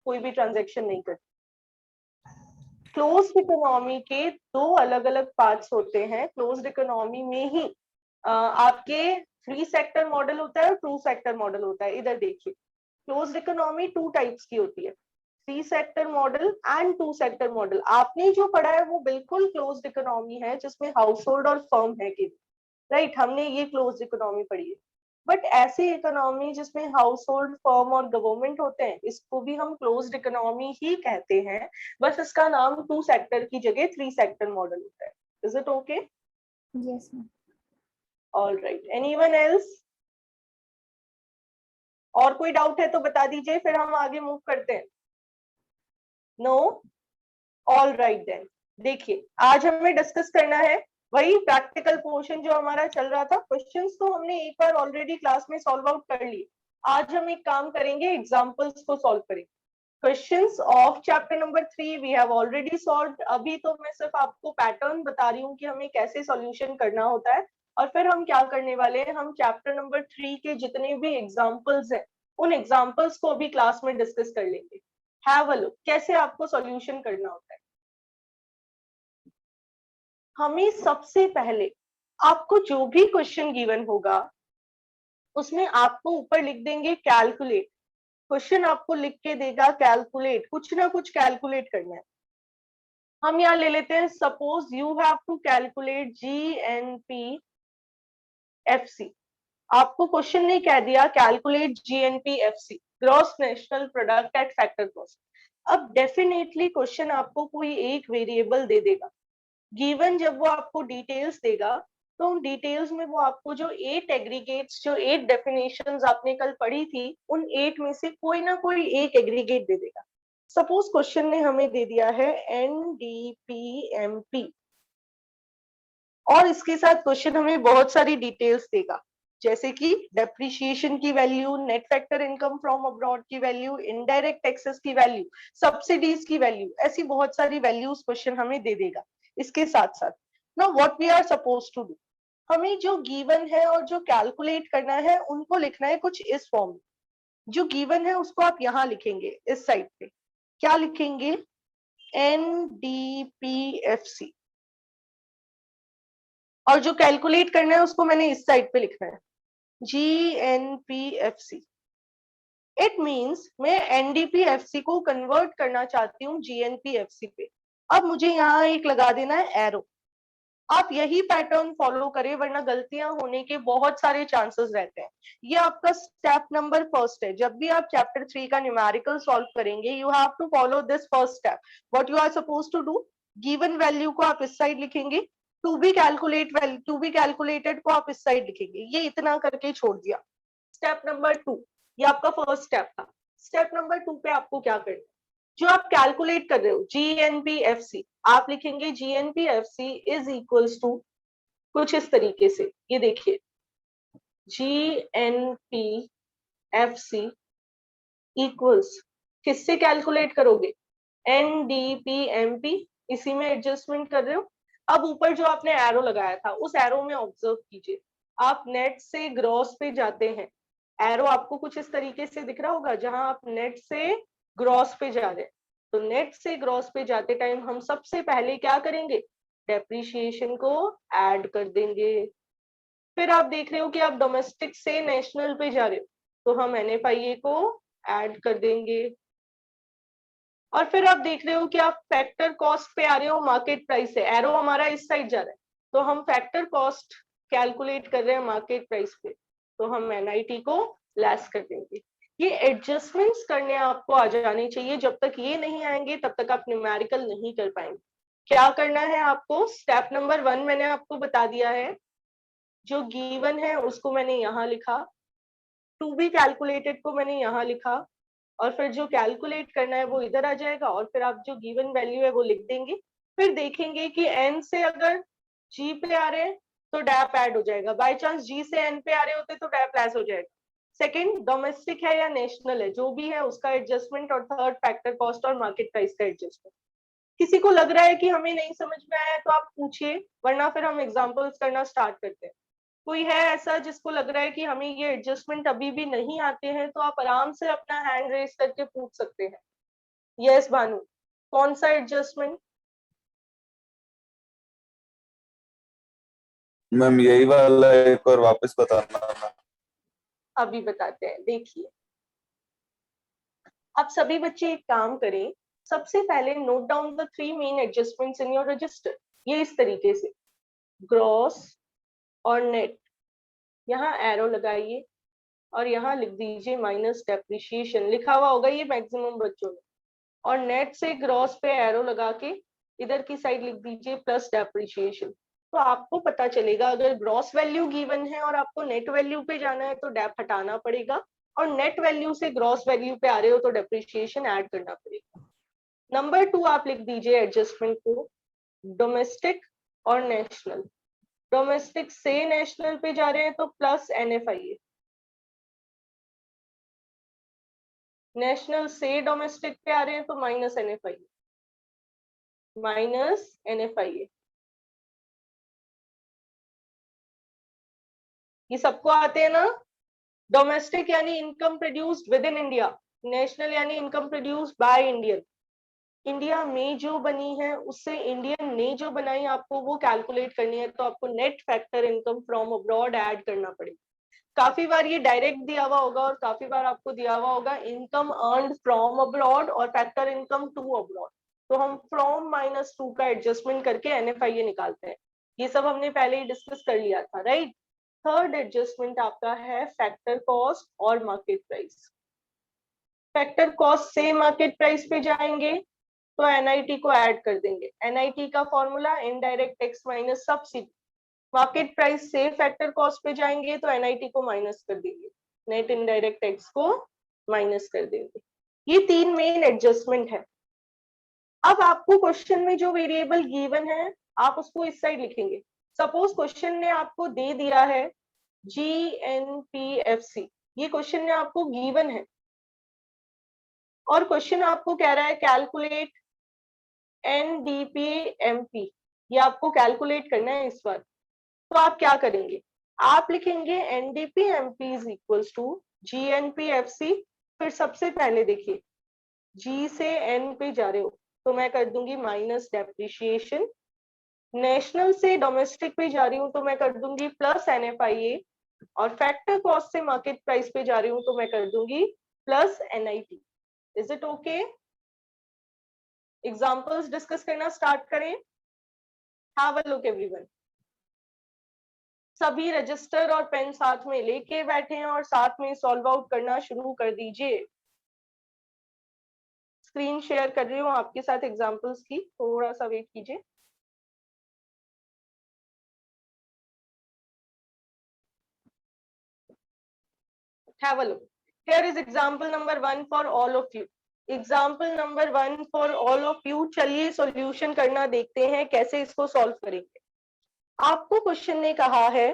कोई भी ट्रांजेक्शन नहीं करती। क्लोज्ड इकोनॉमी के दो अलग अलग पार्ट्स होते हैं। क्लोज्ड इकोनॉमी में ही आपके फ्री सेक्टर मॉडल होता है और ट्रू सेक्टर मॉडल होता है। इधर देखिए, क्लोज्ड इकोनॉमी टू टाइप्स की होती है, three sector model and two sector model. आपने जो पढ़ा है वो बिल्कुल क्लोज्ड इकोनॉमी है, जिसमें हाउस होल्ड और फर्म है कि राइट, हमने ये क्लोज्ड इकोनॉमी पढ़ी है। बट ऐसी इकोनॉमी जिसमें हाउस होल्ड, फर्म और गवर्नमेंट होते हैं, इसको भी हम क्लोज्ड इकोनॉमी ही कहते हैं, बस इसका नाम टू सेक्टर की जगह थ्री सेक्टर मॉडल होता है। Is it okay? Yes ma'am. All right, anyone else? और कोई डाउट है तो बता दीजिए, फिर हम आगे मूव करते हैं। नो? ऑल राइट देन, देखिए आज हमें डिस्कस करना है वही प्रैक्टिकल पोर्शन जो हमारा चल रहा था। क्वेश्चंस तो हमने एक बार ऑलरेडी क्लास में सॉल्व आउट कर लिए। आज हम एक काम करेंगे, एग्जांपल्स को सॉल्व करेंगे। Questions of chapter number 3 we have already solved. अभी तो मैं सिर्फ आपको पैटर्न बता रही हूँ कि हमें कैसे सॉल्यूशन करना होता है, और फिर हम क्या करने वाले हैं, हम चैप्टर नंबर 3 के जितने भी एग्जाम्पल्स हैं उन एग्जाम्पल्स को भी क्लास में डिस्कस कर लेंगे। हैव अ लुक कैसे आपको सॉल्यूशन करना होता है। हमें सबसे पहले आपको जो भी क्वेश्चन गिवन होगा उसमें आपको ऊपर लिख देंगे कैलकुलेट। क्वेश्चन आपको लिख के देगा कैलकुलेट, कुछ ना कुछ कैलकुलेट करना है। हम यहाँ ले लेते हैं, suppose you have to calculate GNP FC. आपको क्वेश्चन ने कह दिया calculate GNP FC, gross national product at factor cost. अब डेफिनेटली क्वेश्चन आपको कोई एक वेरिएबल दे देगा। गिवन जब वो आपको डिटेल्स देगा तो उन डिटेल्स में वो आपको जो 8 एग्रीगेट्स, जो 8 डेफिनेशंस आपने कल पढ़ी थी, उन 8 में से कोई ना कोई एक एग्रीगेट दे देगा। सपोज क्वेश्चन ने हमें दे दिया है एनडीपीएमपी, और इसके साथ क्वेश्चन हमें बहुत सारी डिटेल्स देगा, जैसे कि डेप्रिसिएशन की value, net factor income from abroad की वैल्यू, इनडायरेक्ट टैक्सेस की वैल्यू, सब्सिडीज की वैल्यू, ऐसी बहुत सारी वैल्यूज क्वेश्चन हमें दे देगा। इसके साथ साथ now what we are suppose to do, हमें जो गिवन है और जो कैलकुलेट करना है उनको लिखना है कुछ इस फॉर्म में। जो गिवन है उसको आप यहाँ लिखेंगे इस साइड पे, क्या लिखेंगे, एनडीपीएफसी, और जो कैलकुलेट करना है उसको मैंने इस साइड पे लिखना है, जीएनपीएफसी। इट मींस मैं एनडीपीएफसी को कन्वर्ट करना चाहती हूँ जीएनपीएफसी पे। अब मुझे यहाँ एक लगा देना है एरो। आप यही पैटर्न फॉलो करें, वरना गलतियां होने के बहुत सारे चांसेस रहते हैं। ये आपका स्टेप नंबर फर्स्ट है। जब भी आप चैप्टर 3 का न्यूमेरिकल सॉल्व करेंगे, you have to follow this first step. What you are suppose to do, given value को आप इस साइड लिखेंगे, टू बी कैलकुलेटेड को आप इस साइड लिखेंगे। ये इतना करके छोड़ दिया। स्टेप नंबर 2, ये आपका फर्स्ट स्टेप था। स्टेप नंबर 2 पे आपको क्या करना है, जो आप कैलकुलेट कर रहे हो जीएनपीएफसी, आप लिखेंगे जीएनपीएफसी इज इक्वल्स टू कुछ इस तरीके से। ये देखिए, जीएनपीएफसी इक्वल्स, किससे कैलकुलेट करोगे, एनडीपीएमपी, इसी में एडजस्टमेंट कर रहे हो। अब ऊपर जो आपने एरो लगाया था उस एरो में ऑब्जर्व कीजिए, आप नेट से ग्रॉस पे जाते हैं। एरो आपको कुछ इस तरीके से दिख रहा होगा, जहां आप नेट से ग्रॉस पे जा रहे हैं। तो नेट से ग्रॉस पे जाते टाइम हम सबसे पहले क्या करेंगे, डेप्रिसिएशन को ऐड कर देंगे। फिर आप देख रहे हो कि आप डोमेस्टिक से नेशनल पे जा रहे हो, तो हम एनएफआईए को ऐड कर देंगे। और फिर आप देख रहे हो कि आप फैक्टर कॉस्ट पे आ रहे हो मार्केट प्राइस से, एरो हमारा इस साइड जा रहा है, तो हम फैक्टर कॉस्ट कैलकुलेट कर रहे हैं मार्केट प्राइस पे, तो हम एनआईटी को लेस कर देंगे। ये एडजस्टमेंट्स करने आपको आ जाने चाहिए। जब तक ये नहीं आएंगे तब तक आप न्यूमेरिकल नहीं कर पाएंगे। क्या करना है आपको, स्टेप नंबर 1 मैंने आपको बता दिया है, जो गिवन है उसको मैंने यहाँ लिखा, टू बी कैलकुलेटेड को मैंने यहाँ लिखा, और फिर जो कैलकुलेट करना है वो इधर आ जाएगा, और फिर आप जो गिवन वैल्यू है वो लिख देंगे। फिर देखेंगे कि एन से अगर जी पे आ रहे हैं तो डैप ऐड हो जाएगा, बाय चांस जी से एन पे आ रहे होते तो डैप लेस हो जाएगा। सेकंड, डोमेस्टिक है या नेशनल है, जो भी है उसका एडजस्टमेंट, और थर्ड फैक्टर कॉस्ट और मार्केट प्राइस का एडजस्टमेंट। किसी को लग रहा है कि हमें नहीं समझ में आया तो आप पूछिए, वरना फिर हम एग्जाम्पल्स करना स्टार्ट करते हैं। कोई है ऐसा जिसको लग रहा है कि हमें ये एडजस्टमेंट अभी भी नहीं आते हैं, तो आप आराम से अपना हैंड रेस करके पूछ सकते हैं। यस भानु, कौन सा एडजस्टमेंट? मैम यही वाला एक और वापस बताना ना। अभी बताते हैं, देखिए। आप सभी बच्चे एक काम करें, सबसे पहले note down the 3 main adjustments in your register. ये इस तरीके से, ग्रॉस और नेट, यहाँ एरो लगाइए और यहाँ लिख दीजिए माइनस डेप्रिशिएशन, लिखा हुआ होगा ये मैक्सिमम बच्चों ने। और नेट से ग्रॉस पे एरो लगा के इधर की साइड लिख दीजिए प्लस डेप्रिशिएशन। तो आपको पता चलेगा अगर ग्रॉस वैल्यू गिवन है और आपको नेट वैल्यू पे जाना है तो डेप हटाना पड़ेगा, और नेट वैल्यू से ग्रॉस वैल्यू पे आ रहे हो तो डेप्रिशिएशन ऐड करना पड़ेगा। नंबर 2 आप लिख दीजिए एडजस्टमेंट को, डोमेस्टिक और नेशनल। डोमेस्टिक से नेशनल पे जा रहे हैं तो प्लस NFIA, नेशनल से डोमेस्टिक पे आ रहे हैं तो माइनस NFIA, माइनस NFIA। ये सबको आते हैं ना? डोमेस्टिक यानी income produced within India, national यानी income produced by Indian. India में जो बनी है उससे इंडियन ने जो बनाई आपको वो कैलकुलेट करनी है, तो आपको net factor income from abroad add करना पड़ेगा। काफी बार ये डायरेक्ट दिया हुआ होगा और काफी बार आपको दिया हुआ होगा इनकम अर्न्ड फ्रॉम अब्रॉड और फैक्टर इनकम टू अब्रॉड। तो हम फ्रॉम -2 का एडजस्टमेंट करके NFIA निकालते हैं। ये सब हमने पहले ही डिस्कस कर लिया था, राइट? थर्ड एडजस्टमेंट आपका है फैक्टर कॉस्ट और मार्केट प्राइस। फैक्टर कॉस्ट से मार्केट प्राइस पे जाएंगे तो NIT को ऐड कर देंगे। NIT का formula indirect tax minus subsidy. Market price से फैक्टर कॉस्ट पे जाएंगे तो NIT को माइनस कर देंगे, नेट इनडायरेक्ट टैक्स को माइनस कर देंगे। ये 3 मेन एडजस्टमेंट है। अब आपको क्वेश्चन में जो वेरिएबल गिवन है आप उसको इस साइड लिखेंगे। सपोज क्वेश्चन ने आपको दे दिया है GNPFC, ये क्वेश्चन ने आपको गिवन है और क्वेश्चन आपको कह रहा है कैलकुलेट NDP-MP, ये आपको कैलकुलेट करना है इस बार। तो आप क्या करेंगे? आप लिखेंगे NDP-MP is equals to GNP-FC। फिर सबसे पहले देखिए, G से N पे जा रहे हो तो मैं कर दूंगी माइनस डेप्रिशिएशन, नेशनल से डोमेस्टिक पे जा रही हूँ तो मैं कर दूंगी प्लस NFIA, और फैक्टर कॉस्ट से मार्केट प्राइस पे जा रही हूँ तो मैं कर दूंगी plus NIT। Is it okay? Examples discuss करना स्टार्ट करें। Have a look everyone. सभी रजिस्टर और पेन साथ में लेके बैठे हैं और साथ में सॉल्व आउट करना शुरू कर दीजिए। स्क्रीन शेयर कर रही हूँ आपके साथ एग्जांपल्स की, थोड़ा सा वेट कीजिए। Have a look. Here is example number 1 for all of you. Example number 1 for all of you. चलिए सॉल्यूशन करना देखते हैं कैसे इसको सॉल्व करेंगे। आपको क्वेश्चन ने कहा है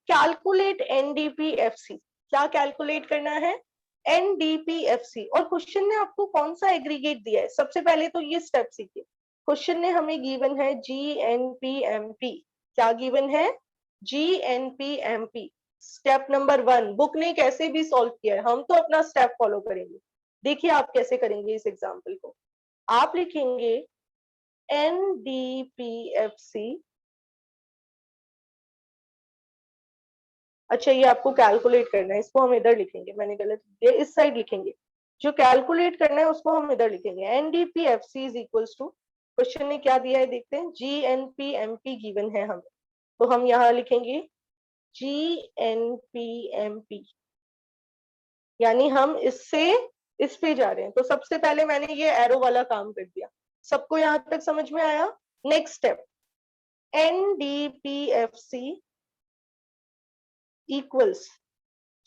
कैलकुलेट NDP-FC। क्या कैलकुलेट करना है? NDP-FC। और क्वेश्चन ने आपको कौन सा एग्रीगेट दिया है? सबसे पहले तो ये स्टेप सीखिए। क्वेश्चन ने हमें गिवन है GNP-MP। क्या गिवन है? GNP-MP। स्टेप नंबर 1 बुक ने कैसे भी सॉल्व किया है, हम तो अपना स्टेप फॉलो करेंगे। देखिए आप कैसे करेंगे इस एग्जाम्पल को। आप लिखेंगे NDP-FC। अच्छा ये आपको कैलकुलेट करना है, इसको हम इधर लिखेंगे, मैंने गलत किया, इस साइड लिखेंगे। जो कैलकुलेट करना है उसको हम इधर लिखेंगे। NDP-FC is equals to, question ने क्या दिया है देखते हैं, GNP-MP गिवन है हमें, तो हम यहाँ लिखेंगे GNP-MP, यानी हम इससे इस पे जा रहे हैं। तो सबसे पहले मैंने ये एरो वाला काम कर दिया। सबको यहाँ तक समझ में आया? Next step, NDP-FC equals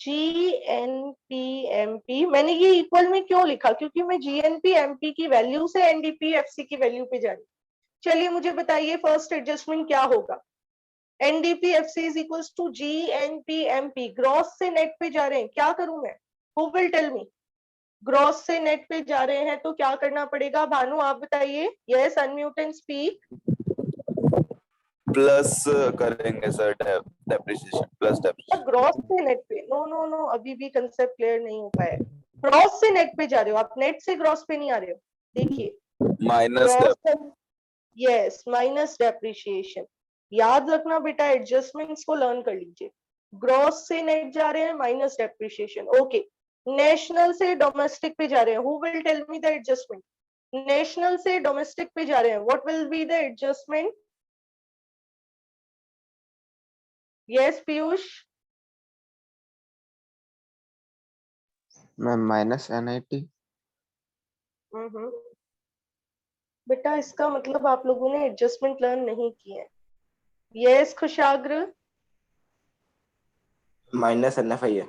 GNP-MP। मैंने ये इक्वल में क्यों लिखा? क्योंकि मैं GNP-MP की वैल्यू से NDP-FC की वैल्यू पे जा रही हूँ। चलिए मुझे बताइए फर्स्ट एडजस्टमेंट क्या होगा? NDP-FC is equals to GNP-MP। Gross से नेट पे जा रहे हैं, क्या करूं मैं? Who will tell me? Gross से नेट पे जा रहे हैं तो क्या करना पड़ेगा? भानु आप बताइए। Yes, unmute and speak. Plus करेंगे sir, depreciation plus depreciation. Gross से नेट पे, नो नो नो, अभी भी कंसेप्ट क्लियर नहीं हो पाया। ग्रॉस से नेट पे जा रहे हो आप, नेट से ग्रॉस पे नहीं आ रहे हो। देखिए minus gross, yes minus depreciation. याद रखना बेटा, एडजस्टमेंट्स को लर्न कर लीजिए। ग्रॉस से नेट जा रहे हैं, माइनस डेप्रिसिएशन। ओके, नेशनल से डोमेस्टिक पे जा रहे हैं, who will tell me the adjustment? National से डोमेस्टिक पे जा रहे हैं, what will be the adjustment? Yes Piyush. Ma'am minus NIT। बेटा इसका मतलब आप लोगों ने एडजस्टमेंट लर्न नहीं किए हैं। यस खुशाग्र। माइनस NFI है।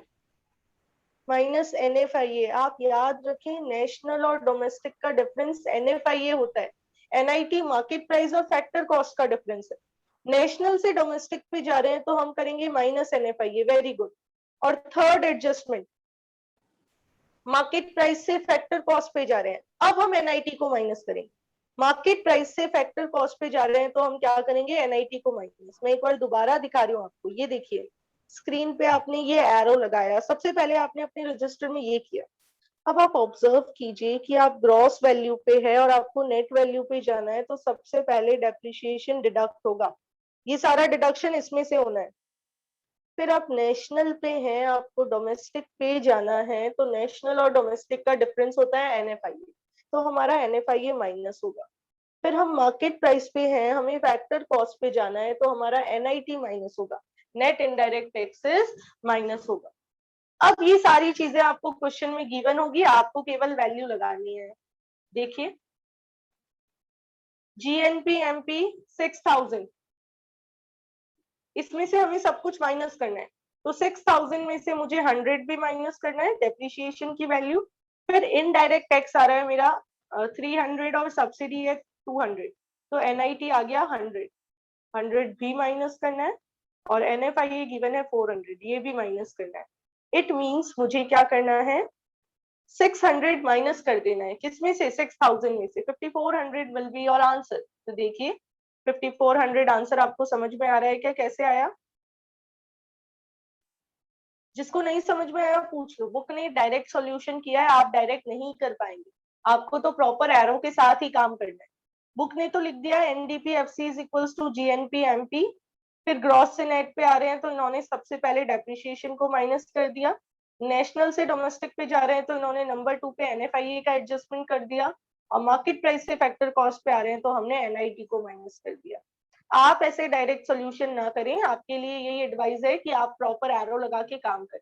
Minus NFIA। आप याद रखें, नेशनल और डोमेस्टिक का डिफरेंस NFIA होता है। NIT मार्केट प्राइस और फैक्टर कॉस्ट का डिफरेंस है। नेशनल से डोमेस्टिक पे जा रहे हैं तो हम करेंगे माइनस NFIA। Very good. और थर्ड एडजस्टमेंट, मार्केट प्राइस से फैक्टर कॉस्ट पे जा रहे हैं, अब हम NIT को माइनस करेंगे। मार्केट प्राइस से फैक्टर कॉस्ट पे जा रहे हैं तो हम क्या करेंगे? NIT को माइनस। मैं एक बार दोबारा दिखा रही हूँ आपको, ये देखिए स्क्रीन पे आपने ये एरो लगाया, सबसे पहले आपने अपने रजिस्टर में ये किया। अब आप ऑब्जर्व कीजिए कि आप ग्रॉस वैल्यू पे है और आपको नेट वैल्यू पे जाना है, तो सबसे पहले डेप्रिसिएशन डिडक्ट होगा। ये सारा डिडक्शन इसमें से होना है। फिर आप नेशनल पे हैं, आपको डोमेस्टिक पे जाना है, तो नेशनल और डोमेस्टिक का डिफरेंस होता है NFIA, तो हमारा NFIA माइनस होगा। फिर हम मार्केट प्राइस पे हैं, हमें फैक्टर कॉस्ट पे जाना है, तो हमारा NIT माइनस होगा, नेट इनडायरेक्ट टैक्सेस माइनस होगा। अब ये सारी चीजें आपको क्वेश्चन में गिवन होगी, आपको केवल वैल्यू लगानी है। देखिए GNP MP 6000, इसमें से हमें सब कुछ माइनस करना है, तो 6000 में से मुझे 100 भी माइनस करना है, डेप्रिसिएशन की वैल्यू। फिर इनडायरेक्ट टैक्स आ रहा है मेरा 300 और सब्सिडी है 200, तो NIT आ गया 100 भी माइनस करना है, और NFIA गिवन है 400, ये भी माइनस करना है। इट मींस मुझे क्या करना है? 600 माइनस कर देना है, किसमें से? 6000 में से। 5400 विल बी योर आंसर। तो देखिए 5400 आंसर आपको समझ में आ रहा है क्या? कैसे आया? जिसको नहीं समझ में आया पूछ लो, बुक ने डायरेक्ट सॉल्यूशन किया है, आप डायरेक्ट नहीं कर पाएंगे, आपको तो प्रॉपर एरो के साथ ही काम करना है। बुक ने तो लिख दिया NDP-FC is equals to GNP-MP, फिर ग्रॉस से नेट पे आ रहे हैं तो इन्होंने सबसे पहले डेप्रिसिएशन को माइनस कर दिया। नेशनल से डोमेस्टिक पे जा रहे हैं तो इन्होंने नंबर 2 पे NFIA का एडजस्टमेंट कर दिया, और मार्केट प्राइस से फैक्टर कॉस्ट पे आ रहे हैं तो हमने NIT को माइनस कर दिया। आप ऐसे डायरेक्ट सॉल्यूशन ना करें, आपके लिए यही एडवाइस है कि आप प्रॉपर एरो लगा के काम करें।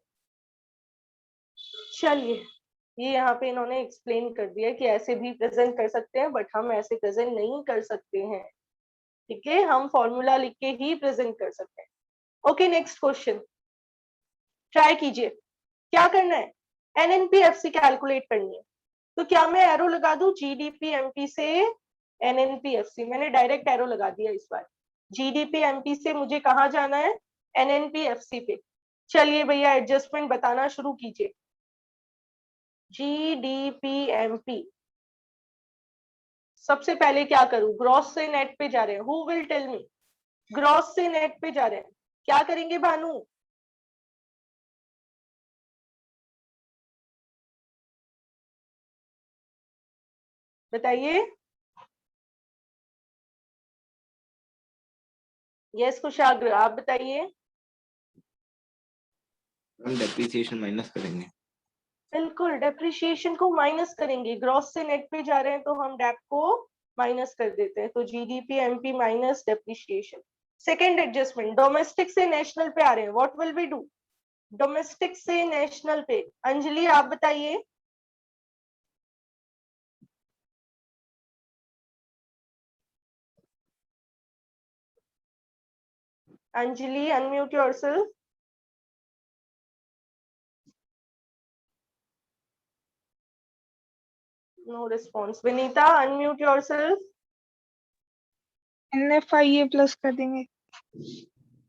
चलिए, ये यहाँ पे इन्होंने एक्सप्लेन कर दिया कि ऐसे भी प्रेजेंट कर सकते हैं, बट हम ऐसे प्रेजेंट नहीं कर सकते हैं, ठीक है? हम फॉर्मूला लिख के ही प्रेजेंट कर सकते हैं। ओके, नेक्स्ट क्वेश्चन ट्राई कीजिए। क्या करना है? NNP-FC कैलकुलेट करनी है, तो क्या मैं एरो लगा दूं GDP-MP से NNP-FC? मैंने डायरेक्ट एरो लगा दिया इस बार। GDP-MP से मुझे कहाँ जाना है? NNP-FC पे। चलिए भैया एडजस्टमेंट बताना शुरू कीजिए। GDP-MP, सबसे पहले क्या करूं? ग्रॉस से नेट पे जा रहे हैं, who will tell me? Gross से नेट पे जा रहे हैं, क्या करेंगे भानु? बताइए। यस कुशाग्र, आप बताइए। हम डेप्रिसिएशन माइनस करेंगे। बिल्कुल, डेप्रिसिएशन को माइनस करेंगे। ग्रॉस से नेट पे जा रहे हैं तो हम डेप को माइनस कर देते हैं, तो GDP-MP minus depreciation. Second adjustment, domestic से नेशनल पे आ रहे हैं, what will we do? Domestic से नेशनल पे, अंजलि आप बताइए। Anjali unmute yourself. No response. Vinita unmute yourself. NFIA plus कर देंगे।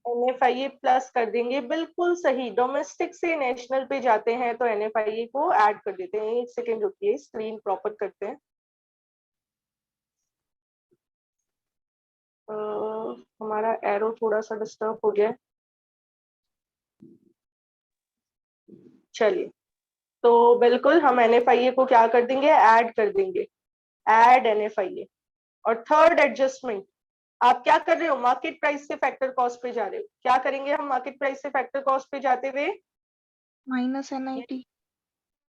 NFIA प्लस कर देंगे, बिल्कुल सही। डोमेस्टिक से नेशनल पे जाते हैं तो NFIA को ऐड कर देते हैं। एक सेकेंड रुकिए, स्क्रीन प्रॉपर करते हैं। हमारा एरो थोड़ा सा डिस्टर्ब हो गया। चलिए, तो बिल्कुल हम NFIA को क्या कर देंगे? ऐड कर देंगे। Add NFIA। और थर्ड एडजस्टमेंट, आप क्या कर रहे हो, मार्केट प्राइस से फैक्टर कॉस्ट पे जा रहे हो। क्या करेंगे हम मार्केट प्राइस से फैक्टर कॉस्ट पे जाते हुए? Minus NIT।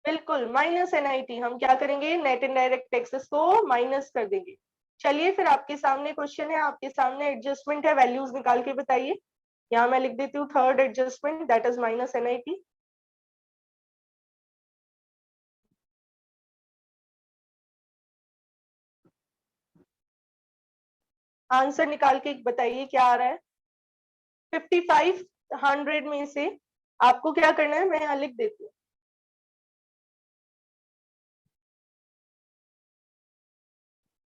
बिल्कुल, माइनस NIT। हम क्या करेंगे, नेट इनडायरेक्ट टैक्सेस को माइनस कर देंगे। चलिए फिर आपके सामने क्वेश्चन है, आपके सामने एडजस्टमेंट है, वैल्यूज निकाल के बताइए। यहाँ मैं लिख देती हूँ third adjustment, that is minus NIT। Answer निकाल के बताइए क्या आ रहा है। 5500 में से आपको क्या करना है, मैं यहाँ लिख देती हूँ।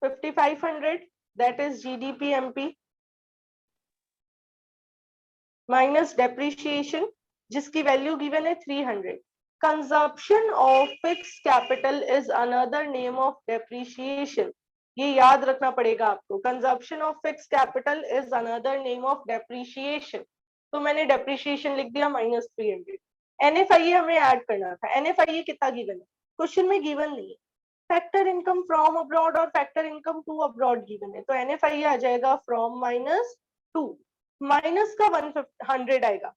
5500 that is GDP MP minus depreciation जिसकी वैल्यू गिवन है 300। Consumption of fix capital is another name of depreciation. ये याद रखना पड़ेगा आपको, consumption of fix capital is another name of depreciation. तो मैंने डेप्रिशिएशन लिख दिया माइनस 300। NFIA हमें ऐड करना था। NFIA कितना गिवन है, क्वेश्चन में गिवन नहीं है। फैक्टर इनकम फ्रॉम अब्रॉड और factor income to abroad given है, तो NFIA आ जाएगा फ्रॉम -2। माइनस का 100 आएगा,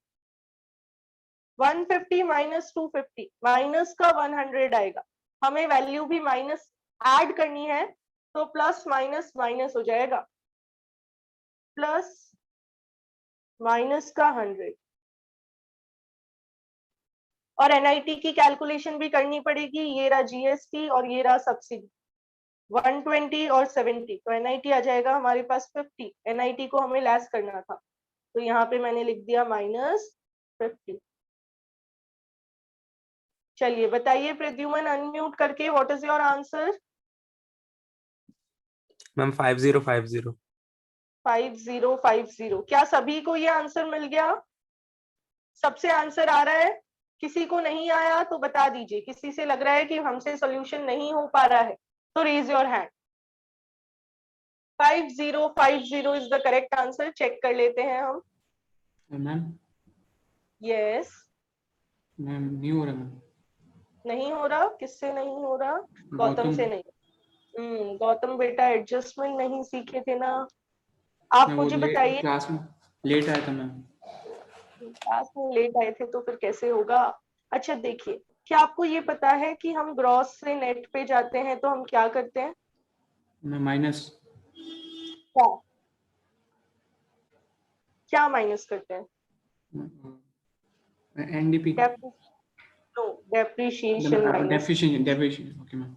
150 माइनस 250 माइनस का 100 आएगा। हमें वैल्यू भी माइनस ऐड करनी है, तो प्लस माइनस माइनस हो जाएगा, प्लस माइनस का 100। और NIT की कैलकुलेशन भी करनी पड़ेगी। ये रहा GST और ये रहा सब्सिडी, 120 और 70, तो NIT आ जाएगा हमारे पास 50। NIT को हमें लेस करना था, तो यहाँ पे मैंने लिख दिया -50। चलिए बताइए प्रद्युमन अनम्यूट करके, what is your answer? Ma'am 5050। 5050। क्या सभी को ये आंसर मिल गया? सबसे आंसर आ रहा है? किसी को नहीं आया तो बता दीजिए। किसी से लग रहा है कि हमसे सॉल्यूशन नहीं हो पा रहा है तो raise your hand. 5050 is the correct answer. Check कर लेते हैं हम। Ma'am yes. मैम नहीं हो रहा मैम। नहीं हो रहा? किससे नहीं हो रहा? गौतम से नहीं। गौतम बेटा एडजस्टमेंट नहीं सीखे थे ना आप। मैं मुझे बताइए, क्लास में लेट आया था मैम। क्लास में लेट आए थे तो फिर कैसे होगा। अच्छा देखिए, क्या आपको ये पता है कि हम ग्रॉस से नेट पे जाते हैं तो हम क्या करते हैं? मैं माइनस क्या क्या माइनस करते हैं? NDP depreciation. Deficiency okay ma'am.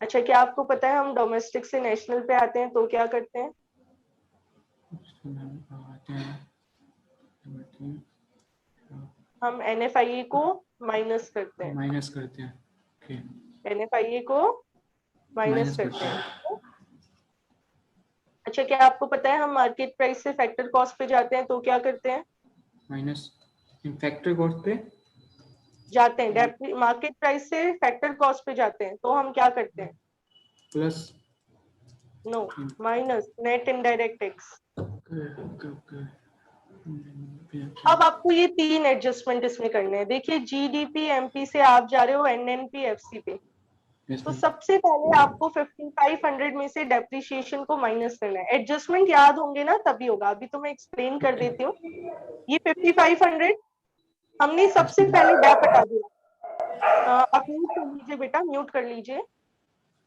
अच्छा, क्या आपको पता है हम डोमेस्टिक से नेशनल पे आते हैं तो क्या करते हैं? हम NFIA को माइनस करते हैं। माइनस करते हैं ओके। NFIA को माइनस करते हैं। अच्छा, क्या आपको पता है हम मार्केट प्राइस से फैक्टर कॉस्ट पे जाते हैं तो क्या करते हैं? माइनस फैक्टर कॉस्ट पे जाते हैं, मार्केट प्राइस से फैक्टर कॉस्ट पे जाते हैं तो हम क्या करते हैं? Plus no, minus net indirect tax. अब आपको ये 3 एडजस्टमेंट इसमें करने हैं। देखिए, GDP MP से आप जा रहे हो NNP FC पे, तो सबसे पहले आपको 5500 में से डेप्रिशिएशन को माइनस करना है। एडजस्टमेंट याद होंगे ना तभी होगा, अभी तो मैं एक्सप्लेन कर देती हूँ। ये 5500 हमने सबसे पहले डेप हटा दिया। आप म्यूट कर लीजिए बेटा, म्यूट कर लीजिए।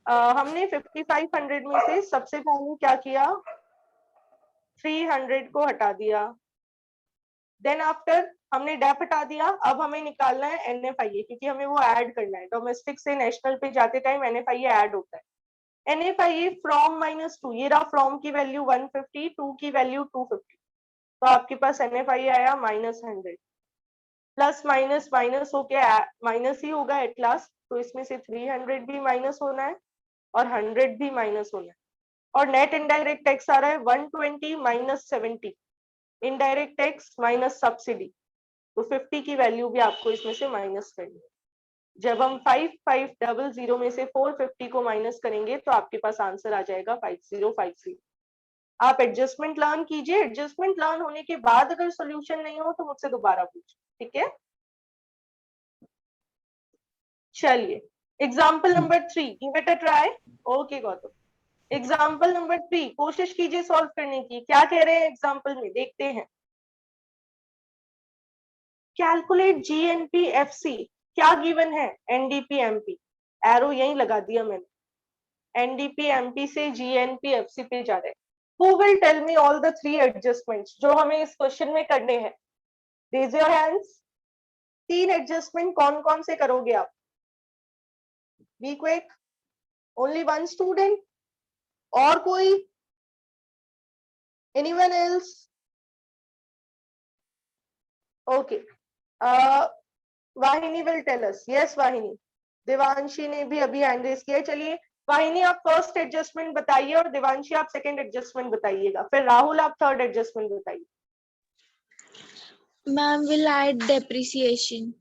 हमने 5500 में से सबसे पहले क्या किया, 300 को हटा दिया। देन आफ्टर हमने डेप हटा दिया। अब हमें निकालना है NFIA, क्योंकि हमें वो ऐड करना है। डोमेस्टिक से नेशनल पे जाते टाइम NFIA ऐड होता है। NFIA फ्रॉम -2, ये रहा फ्रॉम की वैल्यू 150, 2 की वैल्यू 250, तो आपके पास NFIA आया -100। प्लस माइनस माइनस होके माइनस ही होगा एट लास्ट, तो इसमें से 300 भी माइनस होना है और 100 भी माइनस होना है। और नेट इनडायरेक्ट टैक्स आ रहा है 120 minus 70, indirect tax minus subsidy, तो 50 की वैल्यू भी आपको इसमें से माइनस करनी है। जब हम 5500 में से 450 को माइनस करेंगे तो आपके पास आंसर आ जाएगा 5050। आप एडजस्टमेंट लर्न कीजिए। एडजस्टमेंट लर्न होने के बाद अगर सॉल्यूशन नहीं हो तो मुझसे दोबारा पूछिए, ठीक है? चलिए example number 3, give it a try. Okay Gautam, example number 3 कोशिश कीजिए सॉल्व करने की। क्या कह रहे हैं एग्जाम्पल में, देखते हैं। कैलकुलेट GNP/FC, क्या गिवन है? NDP/MP, एरो यहीं लगा दिया मैंने। NDP/MP से GNP/FC पे जा रहे हैं। Who will tell me all the 3 adjustments जो हमें इस क्वेश्चन में करने हैं? Raise your hands। 3 एडजस्टमेंट कौन कौन से करोगे आप? Be quick। Only one student? और कोई? Anyone else? Okay। वाहिनी will tell us। Yes वाहिनी। देवांशी ने भी अभी हैंड रेज किया। चलिए वाहिनी आप फर्स्ट एडजस्टमेंट बताइए और देवांशी आप सेकंड एडजस्टमेंट बताइएगा, फिर राहुल आप थर्ड एडजस्टमेंट बताइए। Ma'am will add depreciation.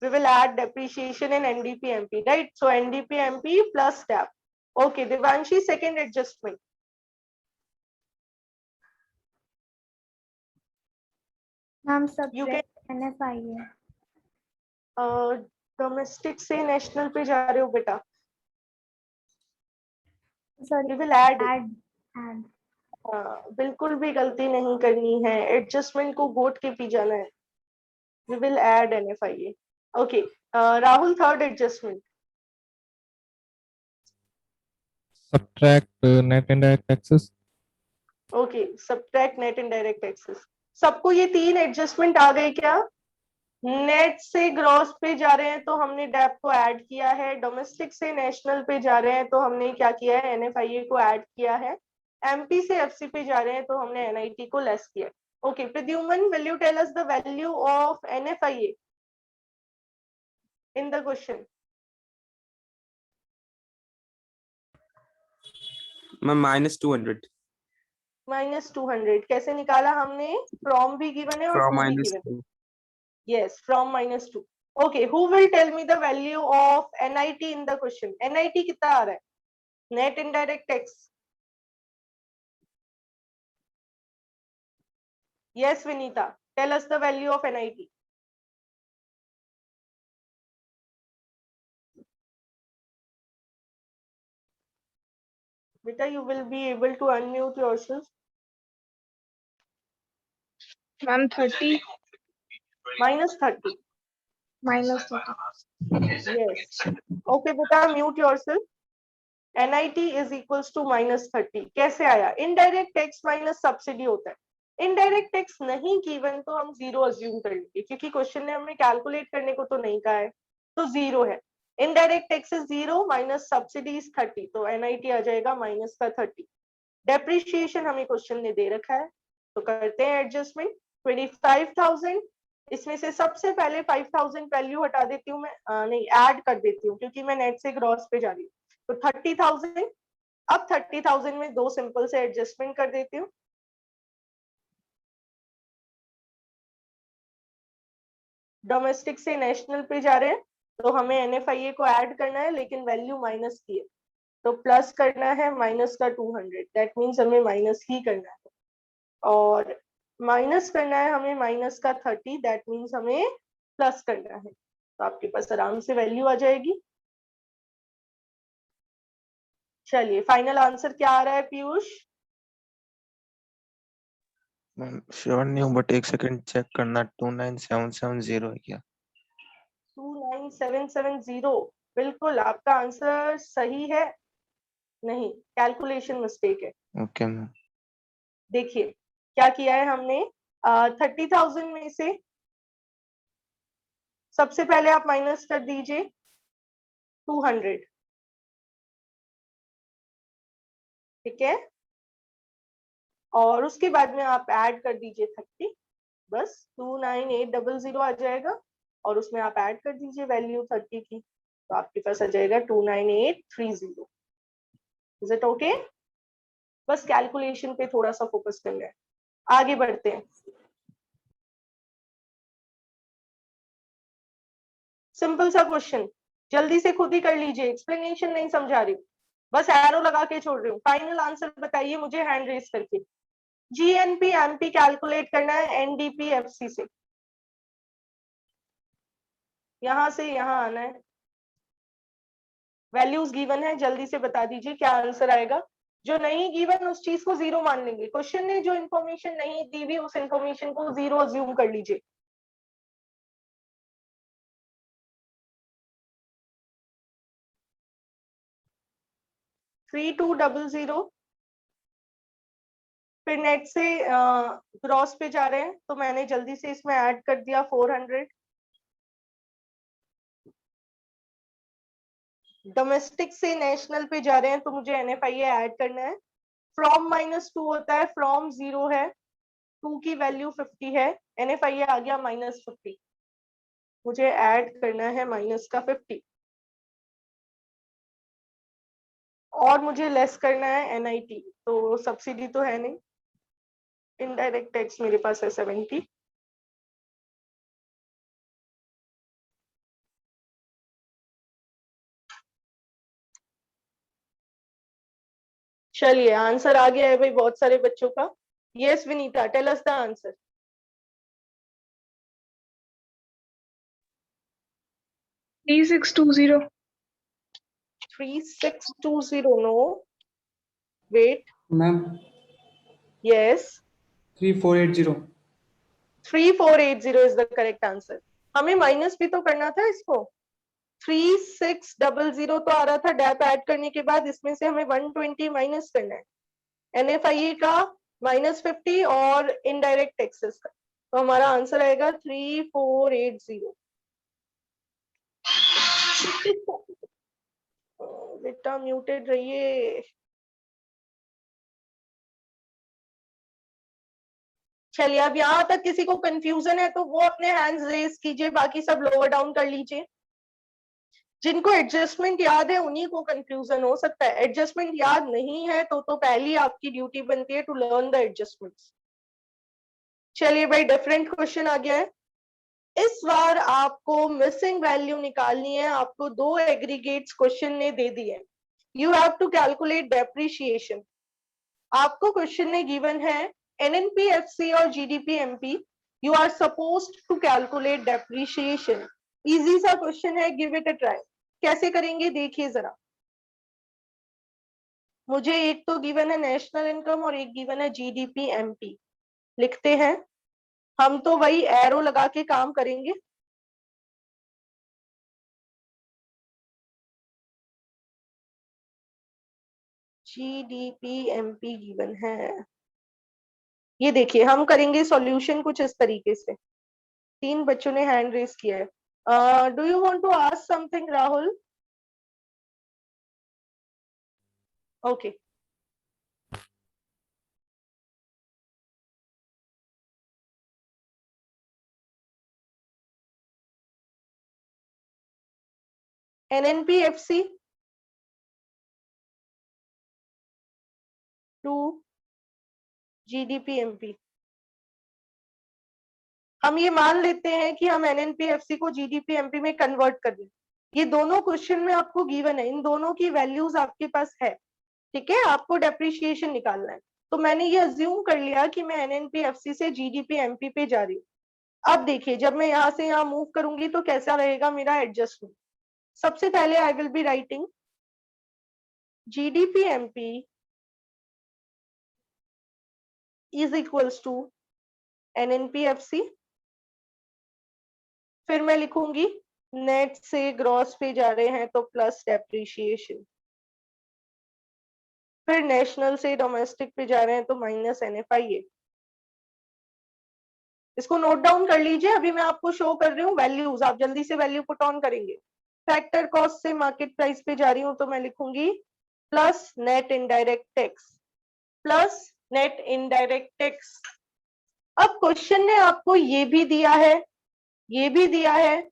We will add depreciation in NDP/MP, right? So NDP/MP plus DAP. Okay, Devanshi, second adjustment. Ma'am You can subject NFIA। Domestic से national पे जा रहे हो बेटा। Sorry We will add। Add add बिल्कुल भी गलती नहीं करनी है, एडजस्टमेंट को घोट के पी जाना है। We will add NFIA. Okay, Rahul, third adjustment. Subtract net indirect taxes. Okay, subtract net indirect taxes. सबको ये 3 एडजस्टमेंट आ गए क्या? नेट से ग्रॉस पे जा रहे हैं तो हमने डैप को ऐड किया है, डोमेस्टिक से नेशनल पे जा रहे हैं तो हमने क्या किया है? NFIA को ऐड किया है, MP से FC पे जा रहे हैं तो हमने NIT को लेस किया। Okay Pradyuman, will you tell us the value of NFIA in the question? Ma'am -200 -200 कैसे निकाला हमने? फ्रॉम भी गिवन है और from टू भी गिवन है। -2. Yes, from -2. Okay, who will tell me the value of NIT in the question? NIT कितना आ रहा है? Net indirect tax. Yes, Vinita. Tell us the value of NIT. Beta, you will be able to unmute yourself. Ma'am 30 -30. -30. Yes. Okay, beta, mute yourself. NIT is equals to -30. कैसे आया? Indirect tax minus subsidy होता है। Indirect tax नहीं given तो हम 0 assume कर लेंगे, क्योंकि क्वेश्चन ने हमें कैलकुलेट करने को तो नहीं कहा है, तो 0 है। Indirect tax is 0 minus subsidy is 30, तो NIT आ जाएगा -30। डेप्रिसिएशन हमें क्वेश्चन ने दे रखा है, तो करते हैं एडजस्टमेंट। 25,000, इसमें से सबसे पहले 5,000 वैल्यू हटा देती हूँ मैं, नहीं ऐड कर देती हूँ क्योंकि मैं नेट से ग्रॉस पे जा रही हूँ। तो 30,000, अब 30,000 में 2 सिंपल से एडजस्टमेंट कर देती हूँ। डोमेस्टिक से नेशनल पे जा रहे हैं तो हमें NFIA को ऐड करना है, लेकिन वैल्यू माइनस की है, तो प्लस करना है माइनस का 200, दैट मीन्स हमें माइनस ही करना है। और माइनस करना है हमें माइनस का 30, दैट मीन्स हमें प्लस करना है। तो आपके पास आराम से वैल्यू आ जाएगी। चलिए फाइनल आंसर क्या आ रहा है पीयूष? मैम श्योर नहीं हूँ बट एक सेकंड चेक करना। 29770 है क्या? 29770 बिल्कुल आपका आंसर सही है। नहीं, कैलकुलेशन मिस्टेक है। Okay ma'am. देखिए क्या किया है हमने, 30,000 में से सबसे पहले आप माइनस कर दीजिए 200, ठीक है, और उसके बाद में आप ऐड कर दीजिए 30, बस 29800 आ जाएगा, और उसमें आप ऐड कर दीजिए वैल्यू 30 की, तो आपके पास आ जाएगा 29830। Is it okay? बस कैलकुलेशन पे थोड़ा सा फोकस करना है। आगे बढ़ते हैं। सिंपल सा क्वेश्चन, जल्दी से खुद ही कर लीजिए, एक्सप्लेनेशन नहीं समझा रही, बस एरो लगा के छोड़ रही हूँ। फाइनल आंसर बताइए मुझे हैंड रेज करके। GNP/MP कैलकुलेट करना है NDP/FC से, यहां से यहां आना है। वैल्यूज गिवन है, जल्दी से बता दीजिए क्या आंसर आएगा। जो नहीं गिवन उस चीज को जीरो मान लेंगे। क्वेश्चन ने जो इन्फॉर्मेशन नहीं दी हुई उस इन्फॉर्मेशन को जीरो अज्यूम कर लीजिए। Three two double zero. फिर नेट से ग्रॉस पे जा रहे हैं तो मैंने जल्दी से इसमें ऐड कर दिया 400। डोमेस्टिक से नेशनल पे जा रहे हैं तो मुझे NFIA ऐड करना है। फ्रॉम -2 होता है, फ्रॉम 0 है, 2 की वैल्यू 50 है, NFIA आ गया -50। मुझे ऐड करना है माइनस का 50 और मुझे लेस करना है NIT। तो सब्सिडी तो है नहीं, इनडायरेक्ट टैक्स मेरे पास है 70। चलिए आंसर आ गया है भाई बहुत सारे बच्चों का। Yes Vinita, tell us the answer. 3620. 3620 no, wait, ma'am yes 3480। 3480 is the correct answer. हमें माइनस भी तो करना था इसको। 3600 तो आ रहा था, डैप ऐड करने के बाद इसमें से हमें 120 माइनस करना है, NFIA का -50 और इनडायरेक्ट टैक्सेस का। तो हमारा आंसर आएगा 3480। बेटा म्यूटेड रहिए। चलिए अब यहाँ तक किसी को कंफ्यूजन है तो वो अपने हैंड्स रेज कीजिए, बाकी सब लोअर डाउन कर लीजिए। जिनको एडजस्टमेंट याद है उन्हीं को कंफ्यूजन हो सकता है, एडजस्टमेंट याद नहीं है तो पहली आपकी ड्यूटी बनती है टू लर्न द एडजस्टमेंट्स। चलिए भाई डिफरेंट क्वेश्चन आ गया है। इस बार आपको मिसिंग वैल्यू निकालनी है। आपको दो एग्रीगेट्स क्वेश्चन ने दे दिए। You have to calculate depreciation. आपको क्वेश्चन ने गिवन है NNP-FC और GDP-MP। You are supposed to calculate depreciation. Easy सा क्वेश्चन है, गिव इट अ ट्राई। कैसे करेंगे देखिए जरा। मुझे एक तो गिवन है नेशनल इनकम और एक गिवन है GDP-MP। लिखते हैं, हम तो वही एरो लगा के काम करेंगे। GDP-MP गिवन है, ये देखिए हम करेंगे सॉल्यूशन कुछ इस तरीके से। 3 बच्चों ने हैंड रेस किया है। Do you want to ask something Rahul? Okay NNP-FC to GDP-MP। हम ये मान लेते हैं कि हम NNP-FC को GDP-MP में कन्वर्ट कर दें। ये दोनों क्वेश्चन में आपको गिवन है, इन दोनों की वैल्यूज आपके पास है, ठीक है। आपको डेप्रिशिएशन निकालना है तो मैंने ये अज्यूम कर लिया कि मैं NNP-FC से GDP-MP पे जा रही हूँ। अब देखिए जब मैं यहाँ से यहाँ मूव करूंगी तो कैसा रहेगा मेरा एडजस्टमेंट। सबसे पहले I will be writing GDP-MP is equals to NNP-FC। फिर मैं लिखूंगी नेट से ग्रॉस पे जा रहे हैं तो प्लस डेप्रिशिएशन। फिर नेशनल से डोमेस्टिक पे जा रहे हैं तो माइनस NFIA। इसको नोट डाउन कर लीजिए, अभी मैं आपको शो कर रही हूँ वैल्यूज, आप जल्दी से वैल्यू पुट ऑन करेंगे। फैक्टर कॉस्ट से मार्केट प्राइस पे जा रही हूँ तो मैं लिखूंगी plus net indirect tax, plus net indirect tax. अब क्वेश्चन ने आपको ये भी दिया है, ये भी दिया है,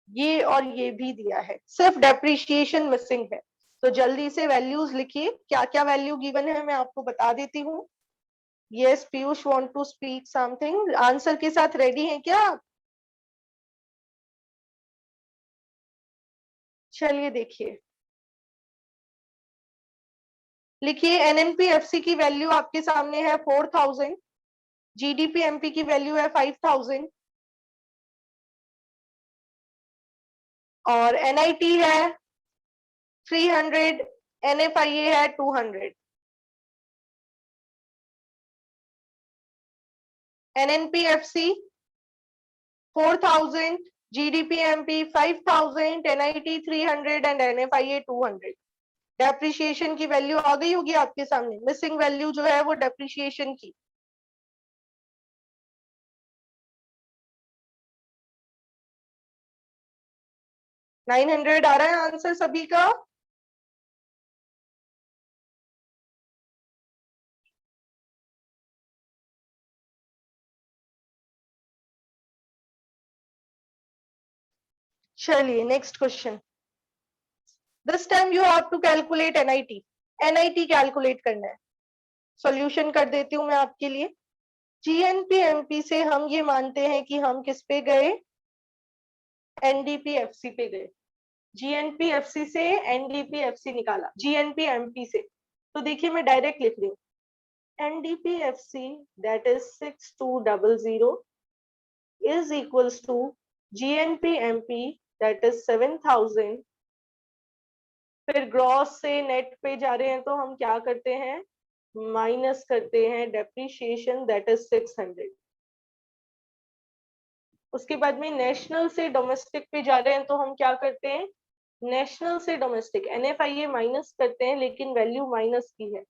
ये और ये भी दिया है, सिर्फ डेप्रिशिएशन मिसिंग है। तो जल्दी से वैल्यूज लिखिए, क्या क्या वैल्यू गिवन है मैं आपको बता देती हूँ। Yes Piyush want to speak something, answer के साथ रेडी हैं क्या आप? चलिए देखिए, लिखिए NNP-FC की वैल्यू आपके सामने है 4000, GDP-MP की वैल्यू है 5000 और NIT है 300, NFIA है 200, NNPFC 4000, GDPMP 5000, NIT 300 and NFIA 200। Depreciation की वैल्यू आ गई होगी आपके सामने, मिसिंग वैल्यू जो है वो डेप्रिसिएशन की। $900 आ रहा है आंसर सभी का? चलिए next question. This time you have to calculate NIT। NIT calculate करना है। सॉल्यूशन कर देती हूं मैं आपके लिए। GNP-MP से हम ये मानते हैं कि हम किस पे गए, NDP-FC पे गए। GNP-FC से NDP-FC निकाला, GNP-MP से। तो देखिए मैं डायरेक्ट लिख रही हूँ, NDP-FC that is 6200 is equals to GNP-MP that is 7000। फिर ग्रॉस से नेट पे जा रहे हैं तो हम क्या करते हैं, माइनस करते हैं डेप्रिसिएशन दैट इज 600। उसके बाद में नेशनल से डोमेस्टिक पे जा रहे हैं तो हम क्या करते हैं, नेशनल से डोमेस्टिक NFIA माइनस करते हैं, लेकिन वैल्यू माइनस की है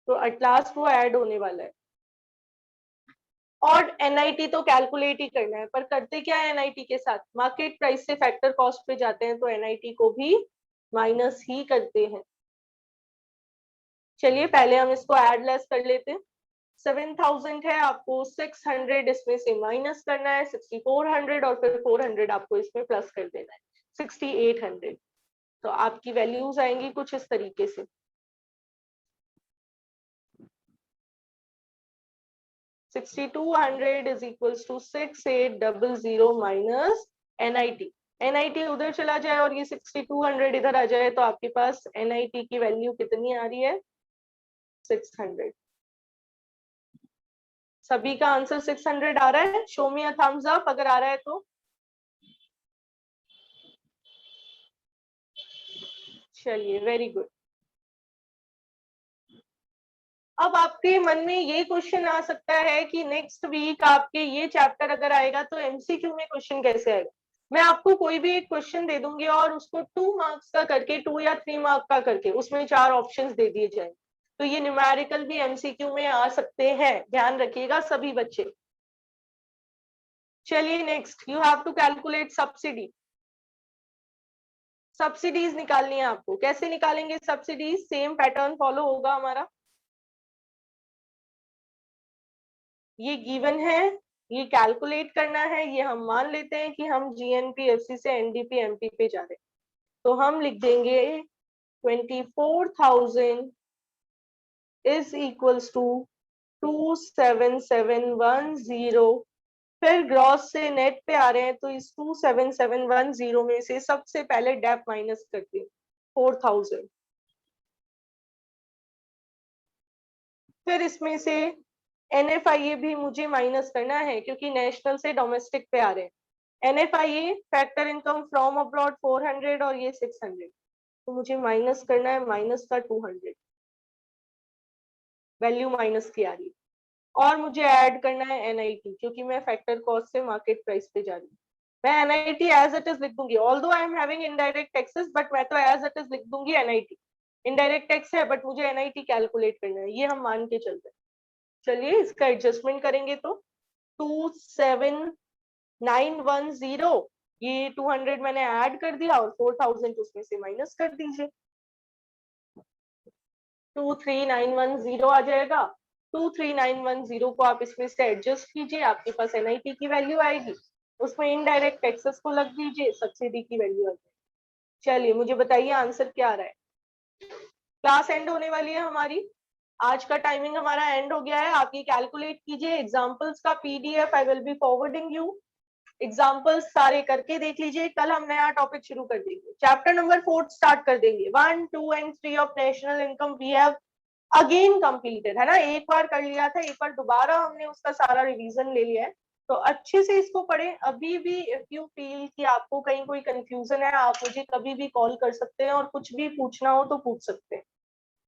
तो एट लास्ट वो ऐड होने वाला है। और NIT तो कैलकुलेट ही करना है, पर करते क्या है NIT के साथ, मार्केट प्राइस से फैक्टर कॉस्ट पे जाते हैं तो NIT को भी माइनस ही करते हैं। चलिए पहले हम इसको ऐड लेस कर लेते हैं। 7000 है, आपको 600 इसमें से माइनस करना है, 6400 और फिर 400 आपको इसमें प्लस कर देना है, 6800। तो आपकी वैल्यूज आएंगी कुछ इस तरीके से। 6200 is equals to 6800 minus NIT। NIT उधर चला जाए और ये 6200 इधर आ जाए तो आपके पास NIT की वैल्यू कितनी आ रही है, 600। सभी का आंसर 600 आ रहा है? Show me a thumbs up अगर आ रहा है तो। चलिए वेरी गुड। अब आपके मन में ये क्वेश्चन आ सकता है कि नेक्स्ट वीक आपके ये चैप्टर अगर आएगा तो MCQ में क्वेश्चन कैसे आएगा। मैं आपको कोई भी एक क्वेश्चन दे दूंगी और उसको 2 मार्क्स का करके, 2 या 3 मार्क का करके उसमें 4 ऑप्शंस दे दिए जाए, तो ये न्यूमेरिकल भी MCQ में आ सकते हैं, ध्यान रखिएगा सभी बच्चे। चलिए next, you have to calculate subsidy. Subsidies निकालनी है आपको। कैसे निकालेंगे सब्सिडीज, सेम पैटर्न फॉलो होगा हमारा। ये गिवन है, ये कैलकुलेट करना है, ये हम मान लेते हैं कि हम GNP-FC से NDP-MP पे जा रहे हैं, तो हम लिख देंगे 24,000 is equals to 27710। फिर ग्रॉस से नेट पे आ रहे हैं तो इस 27710 में से सबसे पहले डेप माइनस करते हैं 4000। फिर इसमें से NFIA भी मुझे माइनस करना है क्योंकि नेशनल से डोमेस्टिक पे आ रहे हैं। NFIA factor income from abroad 400 और ये 600, तो मुझे माइनस करना है माइनस का 200, वैल्यू माइनस की आ रही है। और मुझे ऐड करना है NIT क्योंकि मैं फैक्टर कॉस्ट से मार्केट प्राइस पे जा रही हूँ। मैं NIT एज इट इज लिख दूंगी, although I am having indirect taxes, but मैं तो एज इट इज लिख दूंगी NIT। इनडायरेक्ट टैक्स है बट मुझे NIT कैलकुलेट करना है, ये हम मान के चलते हैं। चलिए इसका एडजस्टमेंट करेंगे तो 27910, ये 200 मैंने ऐड कर दिया और 4000 उसमें से माइनस कर दीजिए, 23910 आ जाएगा। 23910 को आप इसमें से एडजस्ट कीजिए, आपके पास NIT की वैल्यू आएगी, उसमें इनडायरेक्ट टैक्सेस को लग दीजिए, सब्सिडी की वैल्यू आ जाएगी। चलिए मुझे बताइए आंसर क्या आ रहा है। क्लास एंड होने वाली है हमारी, आज का टाइमिंग हमारा एंड हो गया है। आप ये कैलकुलेट कीजिए, एग्जांपल्स का PDF I will B forwarding you, examples सारे करके देख लीजिए। कल हम नया टॉपिक शुरू कर देंगे, चैप्टर नंबर 4 स्टार्ट कर देंगे। 1, 2 and 3 of national income we have again completed, है ना। एक बार कर लिया था, एक बार दोबारा हमने उसका सारा रिवीजन ले लिया है। तो अच्छे से इसको पढ़ें। अभी भी इफ यू फील कि आपको कहीं कोई कंफ्यूजन है, आप मुझे कभी भी कॉल कर सकते हैं और कुछ भी पूछना हो तो पूछ सकते हैं।